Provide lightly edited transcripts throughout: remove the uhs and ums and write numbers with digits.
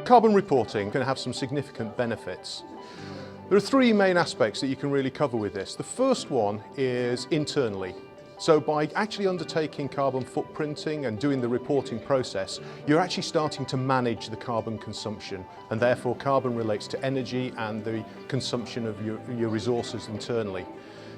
Carbon reporting can have some significant benefits. There are three main aspects that you can really cover with this. The first one is internally. So by actually undertaking carbon footprinting and doing the reporting process, you're actually starting to manage the carbon consumption, and therefore carbon relates to energy and the consumption of your resources internally.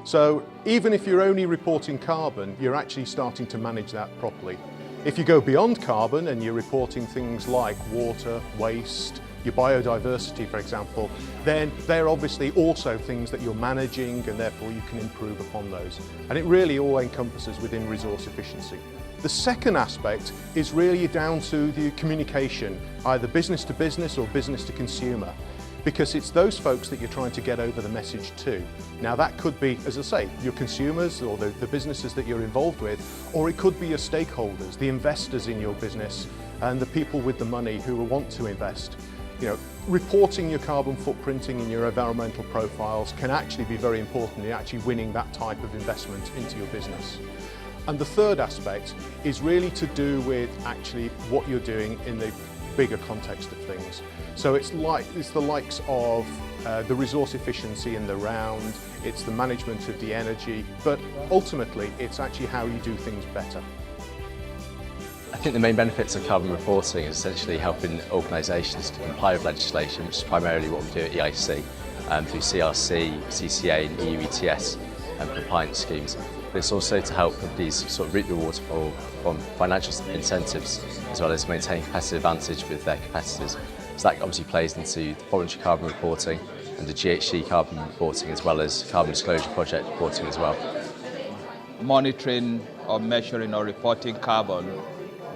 So even if you're only reporting carbon, you're actually starting to manage that properly. If you go beyond carbon and you're reporting things like water, waste, your biodiversity, for example, then they're obviously also things that you're managing, and therefore you can improve upon those. And it really all encompasses within resource efficiency. The second aspect is really down to the communication, either business to business or business to consumer, because it's those folks that you're trying to get over the message to. Now that could be, as I say, your consumers or the businesses that you're involved with, or it could be your stakeholders, the investors in your business, and the people with the money who will want to invest. Reporting your carbon footprinting and your environmental profiles can actually be very important in actually winning that type of investment into your business. And the third aspect is really to do with actually what you're doing in the bigger context of things. So it's the likes of the resource efficiency in the round, it's the management of the energy, but ultimately it's actually how you do things better. I think the main benefits of carbon reporting is essentially helping organisations to comply with legislation, which is primarily what we do at EIC, through CRC, CCA and EU ETS compliance schemes. But it's also to help companies sort of reap the rewards from financial incentives, as well as maintain competitive advantage with their competitors. So that obviously plays into the voluntary carbon reporting and the GHG carbon reporting, as well as carbon disclosure project reporting as well. Monitoring or measuring or reporting carbon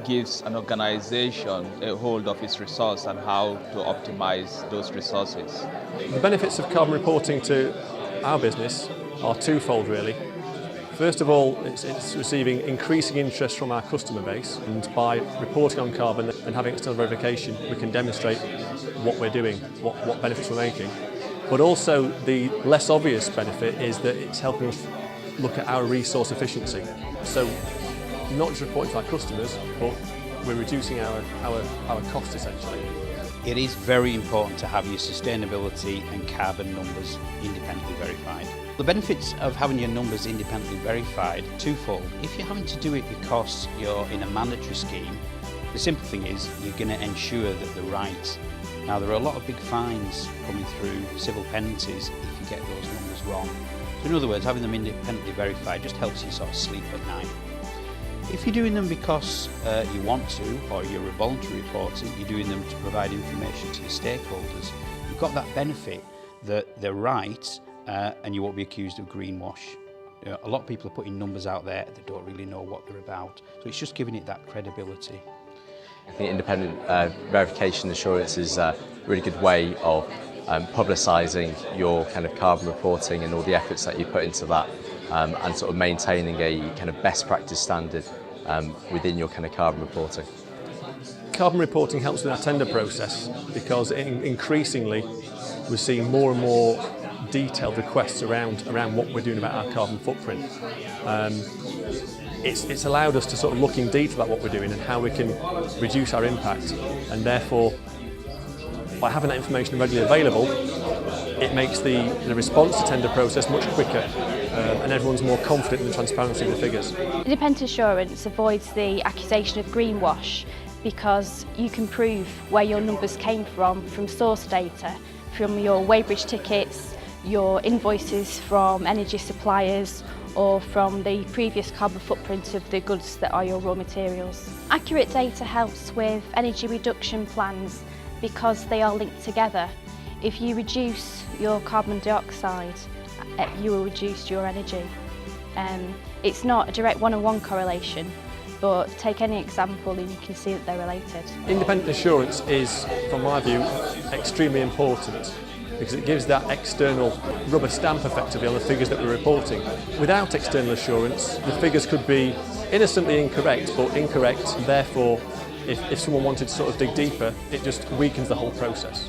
gives an organisation a hold of its resource and how to optimise those resources. The benefits of carbon reporting to our business are twofold really. First of all, it's receiving increasing interest from our customer base, and by reporting on carbon and having external verification, we can demonstrate what we're doing, what benefits we're making. But also the less obvious benefit is that it's helping us look at our resource efficiency. So not just reporting to our customers, but we're reducing our costs essentially. It is very important to have your sustainability and carbon numbers independently verified. The benefits of having your numbers independently verified are twofold. If you're having to do it because you're in a mandatory scheme, the simple thing is you're going to ensure that they're right. Now there are a lot of big fines coming through, civil penalties, if you get those numbers wrong. So in other words, having them independently verified just helps you sort of sleep at night. If you're doing them because you want to, or you're a voluntary reporter, you're doing them to provide information to your stakeholders, you've got that benefit that they're right and you won't be accused of greenwash. A lot of people are putting numbers out there that don't really know what they're about, so it's just giving it that credibility. I think independent verification assurance is a really good way of publicising your kind of carbon reporting and all the efforts that you put into that, and sort of maintaining a kind of best practice standard within your kind of carbon reporting. Carbon reporting helps with our tender process because increasingly we're seeing more and more detailed requests around what we're doing about our carbon footprint. It's allowed us to sort of look in detail about what we're doing and how we can reduce our impact, and therefore by having that information readily available, it makes the response to tender process much quicker, and everyone's more confident in the transparency of the figures. Independent assurance avoids the accusation of greenwash because you can prove where your numbers came from source data, from your weighbridge tickets, your invoices from energy suppliers, or from the previous carbon footprint of the goods that are your raw materials. Accurate data helps with energy reduction plans because they are linked together. If you reduce your carbon dioxide, you will reduce your energy. It's not a direct one-on-one correlation, but take any example and you can see that they're related. Independent assurance is, from my view, extremely important because it gives that external rubber stamp effectively on the figures that we're reporting. Without external assurance, the figures could be innocently incorrect, but incorrect, and therefore if someone wanted to sort of dig deeper, it just weakens the whole process.